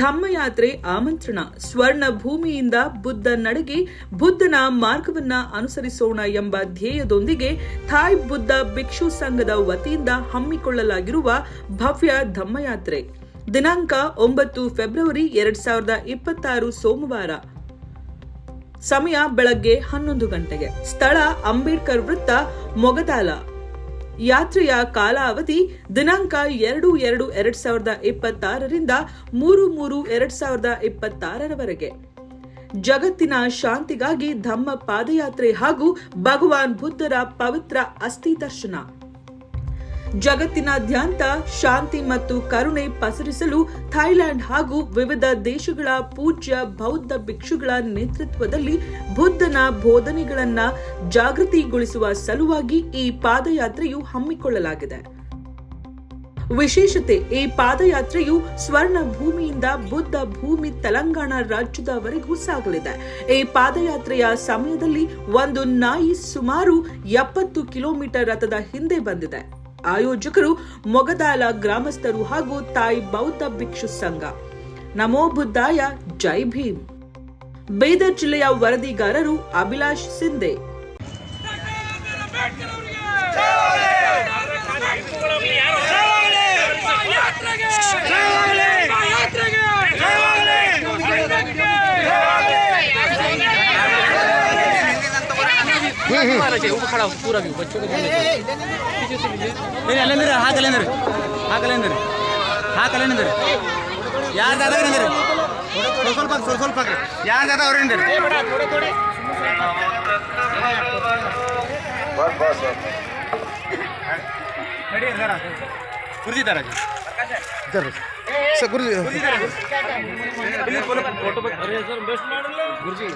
ಧಮ್ಮಯಾತ್ರೆ ಆಮಂತ್ರಣ. ಸ್ವರ್ಣ ಭೂಮಿಯಿಂದ ಬುದ್ಧ ನಡೆಗೆ ಬುದ್ಧನ ಮಾರ್ಗವನ್ನ ಅನುಸರಿಸೋಣ ಎಂಬ ಧ್ಯೇಯದೊಂದಿಗೆ ಥಾಯ್ ಬುದ್ಧ ಭಿಕ್ಷು ಸಂಘದ ವತಿಯಿಂದ ಹಮ್ಮಿಕೊಳ್ಳಲಾಗಿರುವ ಭವ್ಯ ಧಮ್ಮಯಾತ್ರೆ ದಿನಾಂಕ 9 ಫೆಬ್ರವರಿ 2026 ಸೋಮವಾರ. ಸಮಯ ಬೆಳಗ್ಗೆ 11 ಗಂಟೆಗೆ. ಸ್ಥಳ ಅಂಬೇಡ್ಕರ್ ವೃತ್ತ, ಮೊಗದಾಲ. ಯಾತ್ರೆಯ ಕಾಲಾವಧಿ ದಿನಾಂಕ 2/2/2026 ರಿಂದ 3/3/2026 ಜಗತ್ತಿನ ಶಾಂತಿಗಾಗಿ ಧಮ್ಮ ಪಾದಯಾತ್ರೆ ಹಾಗೂ ಭಗವಾನ್ ಬುದ್ಧರ ಪವಿತ್ರ ಅಸ್ಥಿ ದರ್ಶನ. ಜಗತ್ತಿನಾದ್ಯಂತ ಶಾಂತಿ ಮತ್ತು ಕರುಣೆ ಪಸರಿಸಲು ಥೈಲ್ಯಾಂಡ್ ಹಾಗೂ ವಿವಿಧ ದೇಶಗಳ ಪೂಜ್ಯ ಬೌದ್ಧ ಭಿಕ್ಷುಗಳ ನೇತೃತ್ವದಲ್ಲಿ ಬುದ್ಧನ ಬೋಧನೆಗಳನ್ನು ಜಾಗೃತಿಗೊಳಿಸುವ ಸಲುವಾಗಿ ಈ ಪಾದಯಾತ್ರೆಯು ಹಮ್ಮಿಕೊಳ್ಳಲಾಗಿದೆ. ವಿಶೇಷತೆ, ಈ ಪಾದಯಾತ್ರೆಯು ಸ್ವರ್ಣ ಭೂಮಿಯಿಂದ ಬುದ್ಧ ಭೂಮಿ ತೆಲಂಗಾಣ ರಾಜ್ಯದವರೆಗೂ ಸಾಗಲಿದೆ. ಈ ಪಾದಯಾತ್ರೆಯ ಸಮಯದಲ್ಲಿ ಒಂದು ನಾಯಿ ಸುಮಾರು 70 ಕಿಲೋಮೀಟರ್ ರಥದ ಹಿಂದೆ ಬಂದಿದೆ. ಆಯೋಜಕರು ಮೊಗದಾಲ ಗ್ರಾಮಸ್ಥರು ಹಾಗೂ ತಾಯಿ ಬೌದ್ಧ ಭಿಕ್ಷು ಸಂಘ. ನಮೋ ಬುದ್ಧಾಯ, ಜೈ ಭೀಮ್. ಬೀದರ್ ಜಿಲ್ಲೆಯ ವರದಿಗಾರರು ಅಭಿಲಾಷ್ ಸಿಂಧೆ. खड़ा हो पूरा भी बच्चों को हाँ कलेंदर यार ज़्यादा कलेंदर सोल पक यार ज़्यादा और कुर्सी तरह कुर्सी